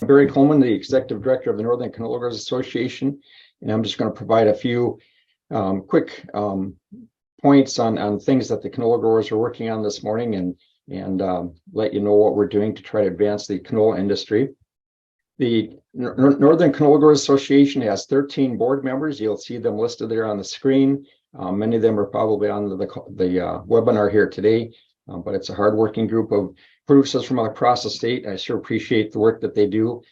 Barry Coleman, the Executive Director of the Northern Canola Growers Association, and I'm just going to provide a few quick points on things that the canola growers are working on this morning and let you know what we're doing to try to advance the canola industry. The Northern Canola Growers Association has 13 board members. You'll see them listed there on the screen. Many of them are probably on the webinar here today, but it's a hardworking group of producers from across the state. I sure appreciate the work that they do.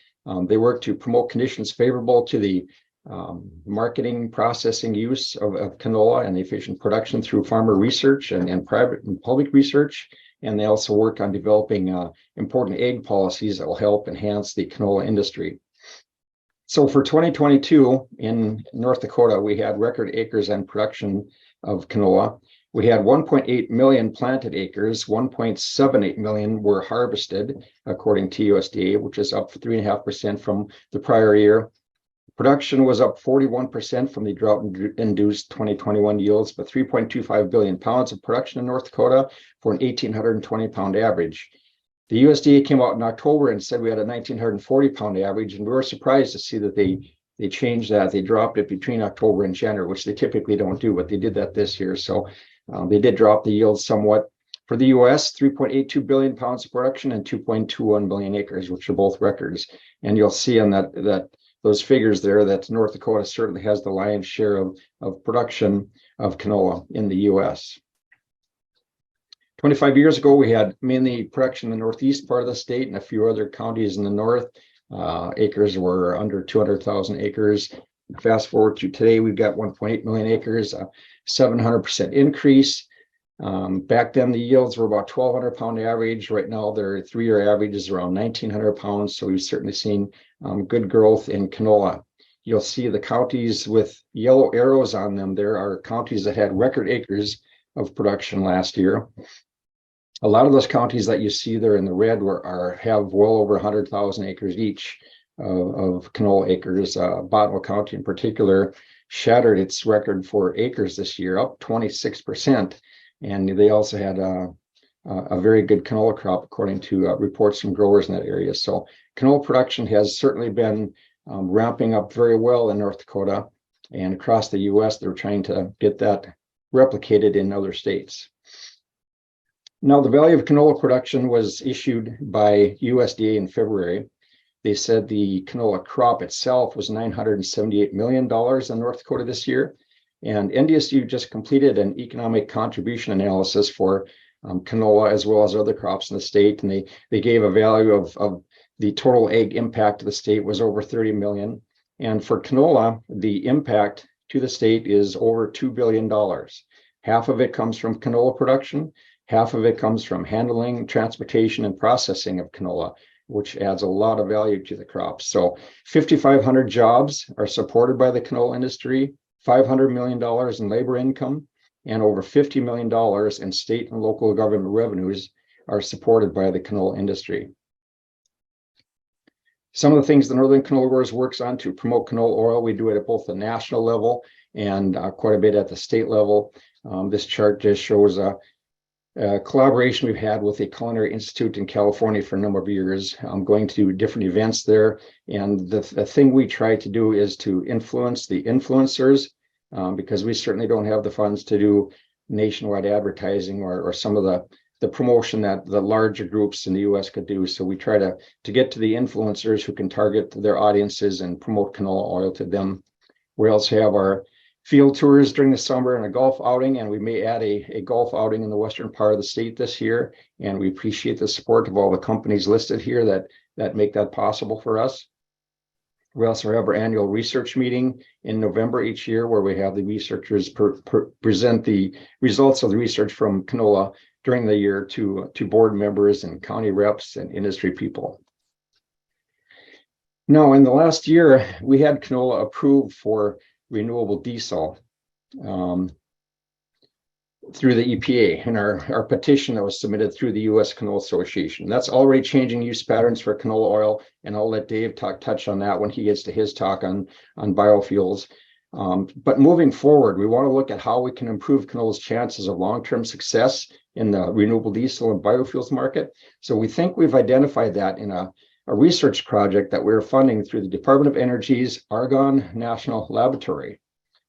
They work to promote conditions favorable to the marketing, processing, use of canola and the efficient production through farmer research and private and public research. And they also work on developing important ag policies that will help enhance the canola industry. So for 2022 in North Dakota, we had record acres and production of canola. We had 1.8 million planted acres, 1.78 million were harvested, according to USDA, which is up 3.5% from the prior year. Production was up 41% from the drought-induced 2021 yields, but 3.25 billion pounds of production in North Dakota for an 1,820 pound average. The USDA came out in October and said we had a 1,940 pound average, and we were surprised to see that they changed that. They dropped it between October and January, which they typically don't do, but they did that this year. So they did drop the yield somewhat. For the U.S., 3.82 billion pounds of production and 2.21 million acres, which are both records. And you'll see on that those figures there that North Dakota certainly has the lion's share of production of canola in the U.S. 25 years ago, we had mainly production in the northeast part of the state and a few other counties in the north. Acres were under 200,000 acres. Fast forward to today, we've got 1.8 million acres, a 700% increase. Back then, the yields were about 1,200 pound average. Right now, their 3-year average is around 1,900 pounds. So we've certainly seen good growth in canola. You'll see the counties with yellow arrows on them. There are counties that had record acres of production last year. A lot of those counties that you see there in the red have well over 100,000 acres each of canola acres. Botwell County in particular shattered its record for acres this year, up 26%. And they also had a very good canola crop, according to reports from growers in that area. So canola production has certainly been ramping up very well in North Dakota, and across the U.S., they're trying to get that replicated in other states. Now, the value of canola production was issued by USDA in February. They said the canola crop itself was $978 million in North Dakota this year. And NDSU just completed an economic contribution analysis for canola as well as other crops in the state. And they gave a value of the total ag impact to the state was over 30 million. And for canola, the impact to the state is over $2 billion. Half of it comes from canola production. Half of it comes from handling, transportation, and processing of canola, which adds a lot of value to the crop. So 5,500 jobs are supported by the canola industry, $500 million in labor income, and over $50 million in state and local government revenues are supported by the canola industry. Some of the things the Northern Canola Growers works on to promote canola oil, we do it at both the national level and quite a bit at the state level. This chart just shows a collaboration we've had with the Culinary Institute in California for a number of years. I'm going to different events there. And the thing we try to do is to influence the influencers because we certainly don't have the funds to do nationwide advertising or some of the promotion that the larger groups in the US could do. So we try to get to the influencers who can target their audiences and promote canola oil to them. We also have our field tours during the summer and a golf outing, and we may add a golf outing in the western part of the state this year. And we appreciate the support of all the companies listed here that make that possible for us. We also have our annual research meeting in November each year, where we have the researchers present the results of the research from canola during the year to board members and county reps and industry people. Now, in the last year, we had canola approved for renewable diesel through the EPA in our petition that was submitted through the U.S. Canola Association. That's already changing use patterns for canola oil, and I'll let Dave touch on that when he gets to his talk on biofuels. But moving forward, we want to look at how we can improve canola's chances of long-term success in the renewable diesel and biofuels market. So we think we've identified that in a a research project that we're funding through the Department of Energy's Argonne National Laboratory.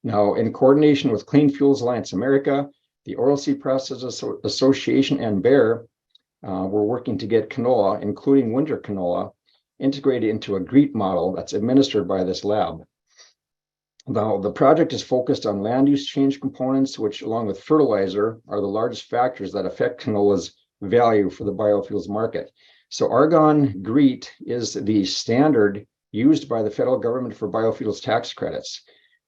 Now, in coordination with Clean Fuels Alliance America, the Oilseed Processors Association, and Bayer, we're working to get canola, including winter canola, integrated into a GREET model that's administered by this lab. Now, the project is focused on land use change components, which, along with fertilizer, are the largest factors that affect canola's value for the biofuels market. So Argonne GREET is the standard used by the federal government for biofuels tax credits.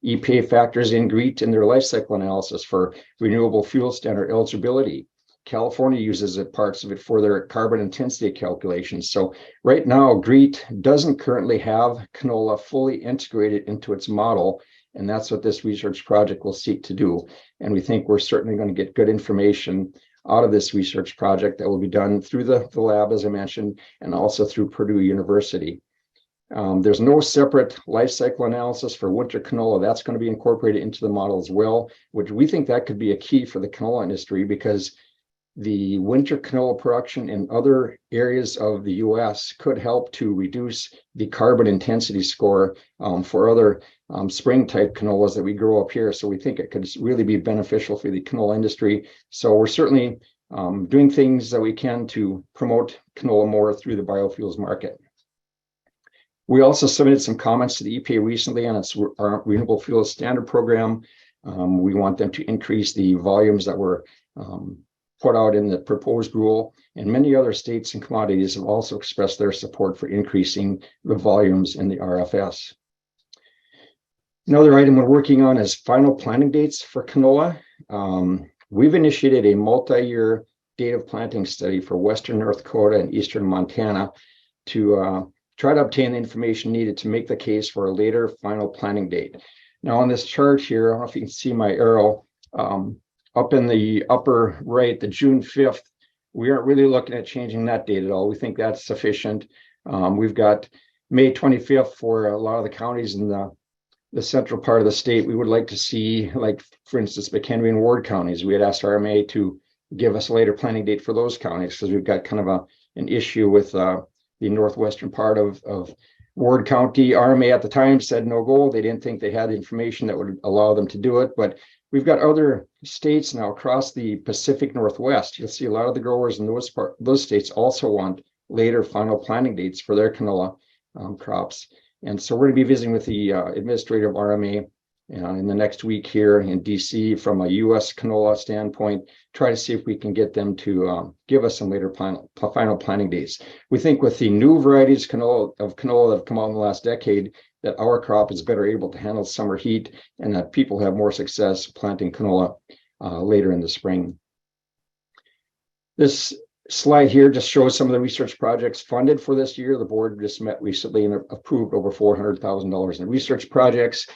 EPA factors in GREET in their life cycle analysis for renewable fuel standard eligibility. California uses parts of it for their carbon intensity calculations. So right now, GREET doesn't currently have canola fully integrated into its model, and that's what this research project will seek to do. And we think we're certainly going to get good information out of this research project that will be done through the lab, as I mentioned, and also through Purdue University. There's no separate life cycle analysis for winter canola. That's going to be incorporated into the model as well, which we think that could be a key for the canola industry, because the winter canola production in other areas of the U.S. could help to reduce the carbon intensity score for other spring type canolas that we grow up here. So we think it could really be beneficial for the canola industry. So we're certainly doing things that we can to promote canola more through the biofuels market. We also submitted some comments to the EPA recently on its Renewable Fuels Standard Program. We want them to increase the volumes that were put out in the proposed rule, and many other states and commodities have also expressed their support for increasing the volumes in the RFS. Another item we're working on is final planting dates for canola. We've initiated a multi-year date of planting study for Western North Dakota and Eastern Montana to try to obtain the information needed to make the case for a later final planting date. Now on this chart here, I don't know if you can see my arrow, up in the upper right, the June 5th, we aren't really looking at changing that date at all. We think that's sufficient. We've got May 25th for a lot of the counties in the central part of the state. We would like to see, like, for instance, McHenry and Ward counties. We had asked RMA to give us a later planning date for those counties, because we've got kind of an issue with the northwestern part of Ward County. RMA at the time said no go. They didn't think they had the information that would allow them to do it. But we've got other states now across the Pacific Northwest. You'll see a lot of the growers in those states also want later final planting dates for their canola crops. And so we're going to be visiting with the administrator of RMA in the next week here in DC from a U.S. canola standpoint, try to see if we can get them to give us some later final planting dates. We think with the new varieties of canola that have come out in the last decade, that our crop is better able to handle summer heat, and that people have more success planting canola later in the spring. This slide here just shows some of the research projects funded for this year. The board just met recently and approved over $400,000 in research projects.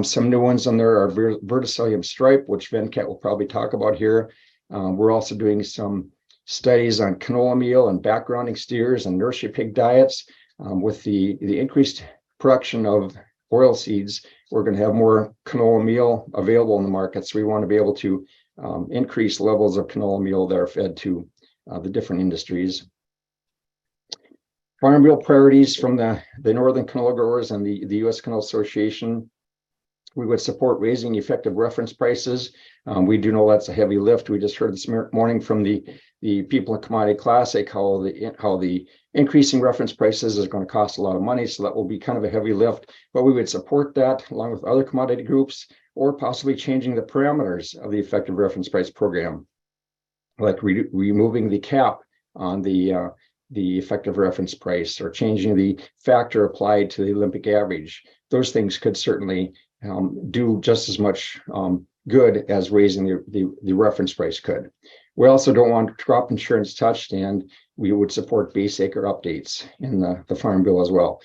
Some new ones on there are verticillium stripe, which Venkat will probably talk about here. We're also doing some studies on canola meal and backgrounding steers and nursery pig diets. With the increased production of oil seeds, we're going to have more canola meal available in the market. So we want to be able to increase levels of canola meal that are fed to the different industries. Farm Bill priorities from the Northern Canola Growers and the U.S. Canola Association. We would support raising effective reference prices. We do know that's a heavy lift. We just heard this morning from the people in Commodity Classic how the increasing reference prices is going to cost a lot of money. So that will be kind of a heavy lift, but we would support that along with other commodity groups, or possibly changing the parameters of the effective reference price program, like removing the cap on the effective reference price, or changing the factor applied to the Olympic average. Those things could certainly do just as much good as raising the reference price could. We also don't want crop insurance touched, and we would support base acre updates in the Farm Bill as well.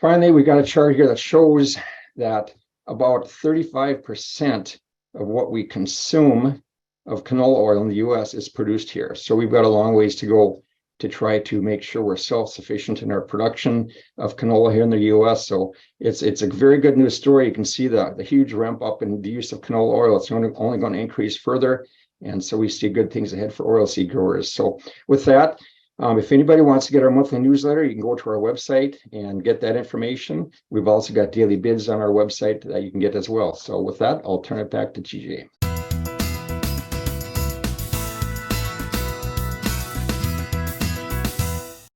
Finally, we've got a chart here that shows that about 35% of what we consume of canola oil in the U.S. is produced here. So we've got a long ways to go to try to make sure we're self-sufficient in our production of canola here in the U.S. So it's a very good news story. You can see the huge ramp up in the use of canola oil. It's only going to increase further. And so we see good things ahead for oilseed growers. So with that, If anybody wants to get our monthly newsletter, you can go to our website and get that information. We've also got daily bids on our website that you can get as well. So with that, I'll turn it back to TJ.